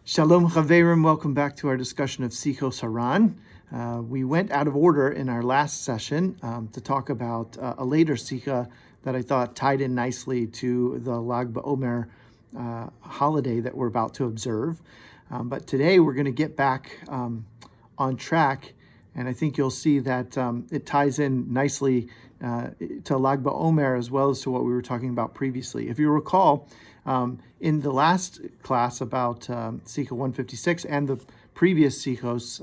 Shalom Chaverim, welcome back to our discussion of Sichos HaRan. We went out of order in our last session to talk about a later Sicha that I thought tied in nicely to the Lag BaOmer holiday that we're about to observe. But today we're going to get back on track, and I think you'll see that it ties in nicely to Lag BaOmer as well as to what we were talking about previously. If you recall, in the last class about Sicha 156 and the previous Sichos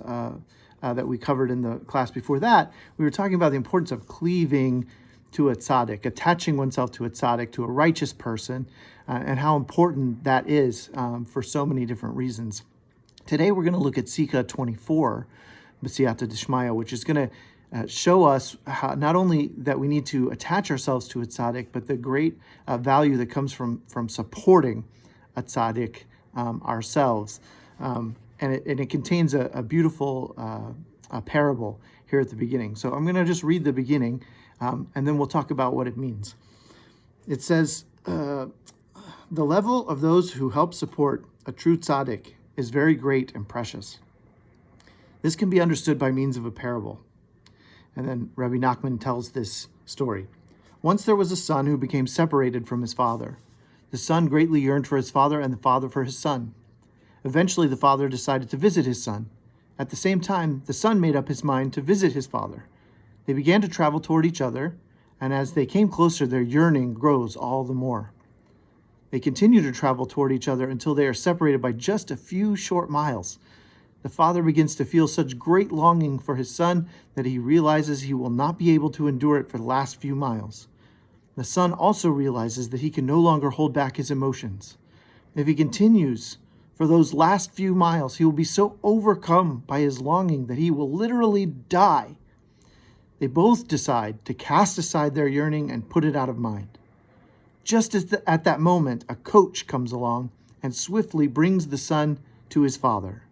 that we covered in the class before that, we were talking about the importance of cleaving to a tzaddik, attaching oneself to a tzaddik, to a righteous person, and how important that is for so many different reasons. Today we're going to look at Sicha 24, B'siyata D'Shmaya, which is going to show us how not only that we need to attach ourselves to a tzaddik, but the great value that comes from supporting a tzaddik ourselves. And it contains a beautiful parable here at the beginning. So I'm going to just read the beginning, and then we'll talk about what it means. It says, the level of those who help support a true tzaddik is very great and precious. This can be understood by means of a parable. And then Rabbi Nachman tells this story. Once there was a son who became separated from his father. The son greatly yearned for his father and the father for his son. Eventually, the father decided to visit his son. At the same time, the son made up his mind to visit his father. They began to travel toward each other, and as they came closer, their yearning grows all the more. They continue to travel toward each other until they are separated by just a few short miles. The father begins to feel such great longing for his son that he realizes he will not be able to endure it for the last few miles. The son also realizes that he can no longer hold back his emotions. If he continues for those last few miles, he will be so overcome by his longing that he will literally die. They both decide to cast aside their yearning and put it out of mind. Just as at that moment, a coach comes along and swiftly brings the son to his father.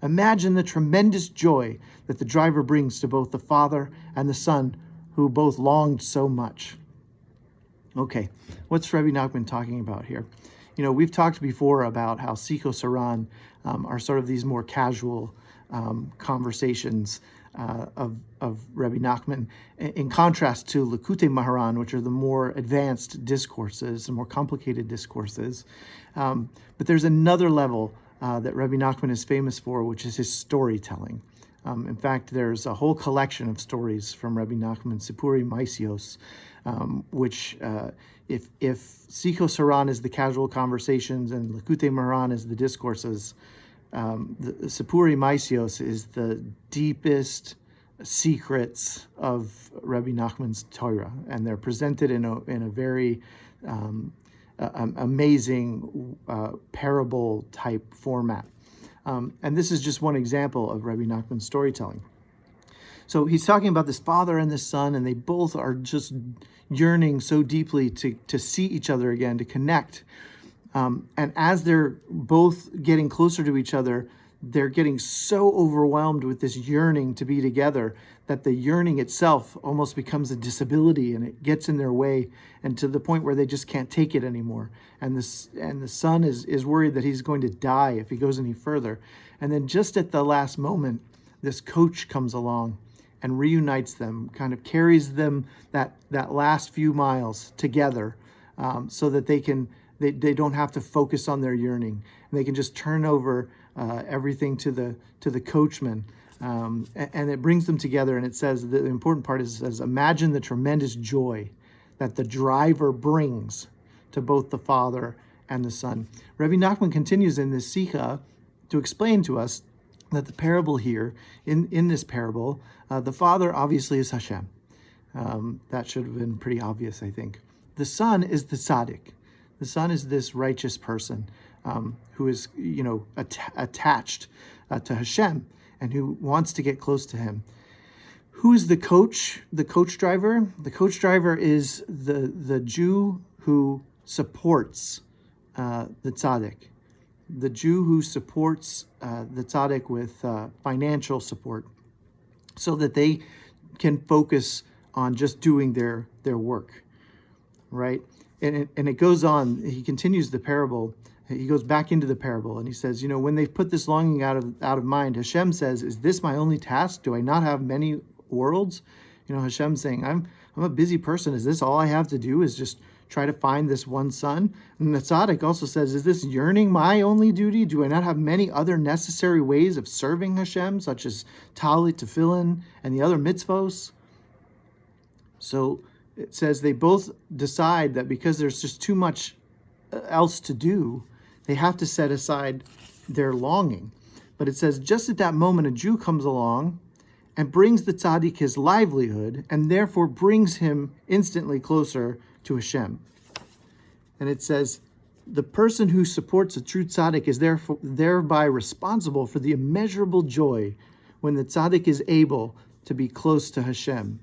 Imagine the tremendous joy that the driver brings to both the father and the son who both longed so much. Okay, what's Rabbi Nachman talking about here? You know, we've talked before about how Sichos HaRan are sort of these more casual conversations of Rabbi Nachman, in contrast to Likutei Maharan, which are the more advanced discourses, the more complicated discourses. But there's another level that Rabbi Nachman is famous for, which is his storytelling. In fact, there's a whole collection of stories from Rabbi Nachman, Sipuri Maisios, which if Sichos HaRan is the casual conversations and Likutei Maharan is the discourses, the Sipuri Maisios is the deepest secrets of Rabbi Nachman's Torah, and they're presented in a very amazing parable type format. And this is just one example of Rabbi Nachman's storytelling. So he's talking about this father and this son, and they both are just yearning so deeply to see each other again, to connect. And as they're both getting closer to each other, they're getting so overwhelmed with this yearning to be together that the yearning itself almost becomes a disability, and it gets in their way, and to the point where they just can't take it anymore. And the son is worried that he's going to die if he goes any further. And then just at the last moment, this coach comes along and reunites them, kind of carries them that last few miles together, so that they don't have to focus on their yearning, and they can just turn over everything to the coachman, and it brings them together. And it says the important part is imagine the tremendous joy that the driver brings to both the father and the son. Rabbi Nachman continues in this Sicha to explain to us that the parable here, in this parable, the father obviously is Hashem. That should have been pretty obvious, I think. The son is the tzaddik. The son is this righteous person who is, attached to Hashem and who wants to get close to him. Who is the coach? The coach driver? The coach driver is the Jew who supports the tzaddik. The Jew who supports the tzaddik with financial support, so that they can focus on just doing their work, right? And it goes on. He continues the parable he goes back into the parable and he says, when they've put this longing out of mind, Hashem says, is this my only task? Do I not have many worlds? Hashem's saying, I'm a busy person. Is this all I have to do, is just try to find this one son? And the tzaddik also says, is this yearning my only duty? Do I not have many other necessary ways of serving Hashem, such as talit, tefillin, and the other mitzvos? So it says they both decide that because there's just too much else to do, they have to set aside their longing. But it says just at that moment, a Jew comes along and brings the tzaddik his livelihood, and therefore brings him instantly closer to Hashem. And it says, the person who supports a true tzaddik is thereby responsible for the immeasurable joy when the tzaddik is able to be close to Hashem.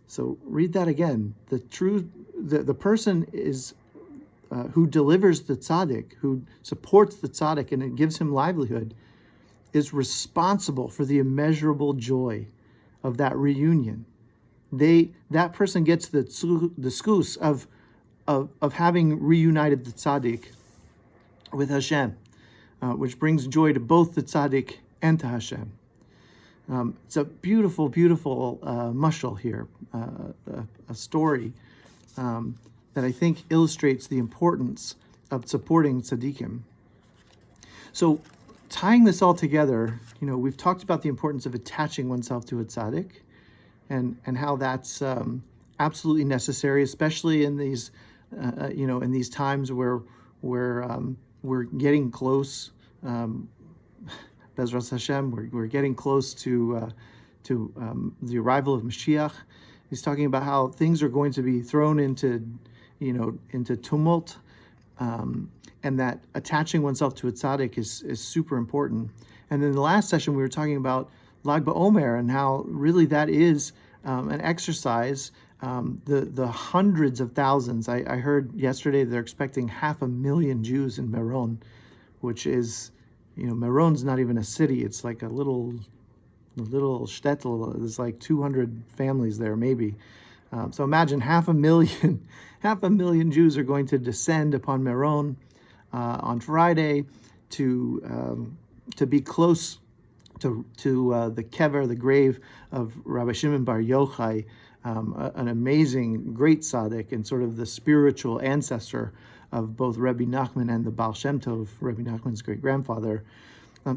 So read that again. The person is who delivers the tzaddik, who supports the tzaddik and it gives him livelihood, is responsible for the immeasurable joy of that reunion. That person gets the zchus of having reunited the tzaddik with Hashem, which brings joy to both the tzaddik and to Hashem. It's a beautiful, beautiful mashal here, a story that I think illustrates the importance of supporting tzaddikim. So, tying this all together, we've talked about the importance of attaching oneself to a tzaddik, and how that's absolutely necessary, especially in these, in these times where we're getting close. Bezras Hashem, we're getting close to the arrival of Mashiach. He's talking about how things are going to be thrown into tumult. And that attaching oneself to a tzaddik is super important. And then the last session we were talking about Lag BaOmer and how really that is an exercise. The hundreds of thousands. I heard yesterday they're expecting 500,000 Jews in Meron, which is, Meron's not even a city. It's like a little shtetl. There's like 200 families there, maybe. So imagine 500,000 Jews are going to descend upon Meron on Friday to be close to the kever, the grave of Rabbi Shimon Bar Yochai, an amazing, great tzaddik and sort of the spiritual ancestor of both Rabbi Nachman and the Baal Shem Tov, Rabbi Nachman's great-grandfather.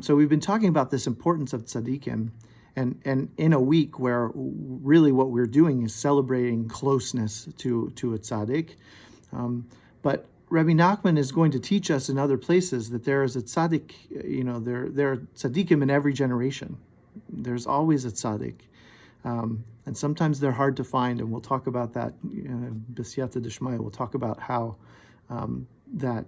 So we've been talking about this importance of tzaddikim, and in a week where really what we're doing is celebrating closeness to a tzaddik. But Rabbi Nachman is going to teach us in other places that there is a tzaddik, there are tzaddikim in every generation. There's always a tzaddik. And sometimes they're hard to find, and we'll talk about that, b'siyata d'shmaya. We'll talk about how that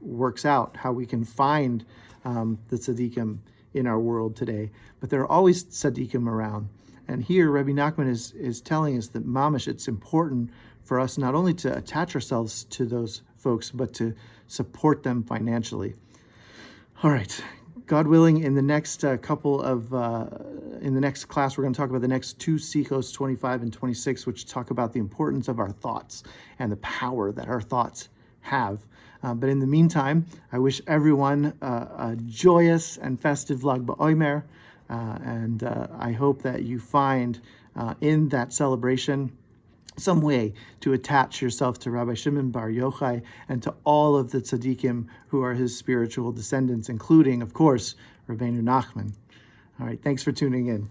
works out, how we can find the tzaddikim in our world today. But there are always tzaddikim around. And here, Rabbi Nachman is telling us that mamash, it's important for us not only to attach ourselves to those folks, but to support them financially. All right. God willing, in the next in the next class, we're going to talk about the next two Sichos, 25 and 26, which talk about the importance of our thoughts and the power that our thoughts have. But in the meantime, I wish everyone a joyous and festive Lag BaOmer, and I hope that you find in that celebration some way to attach yourself to Rabbi Shimon Bar Yochai and to all of the tzaddikim who are his spiritual descendants, including, of course, Rabbeinu Nachman. All right, thanks for tuning in.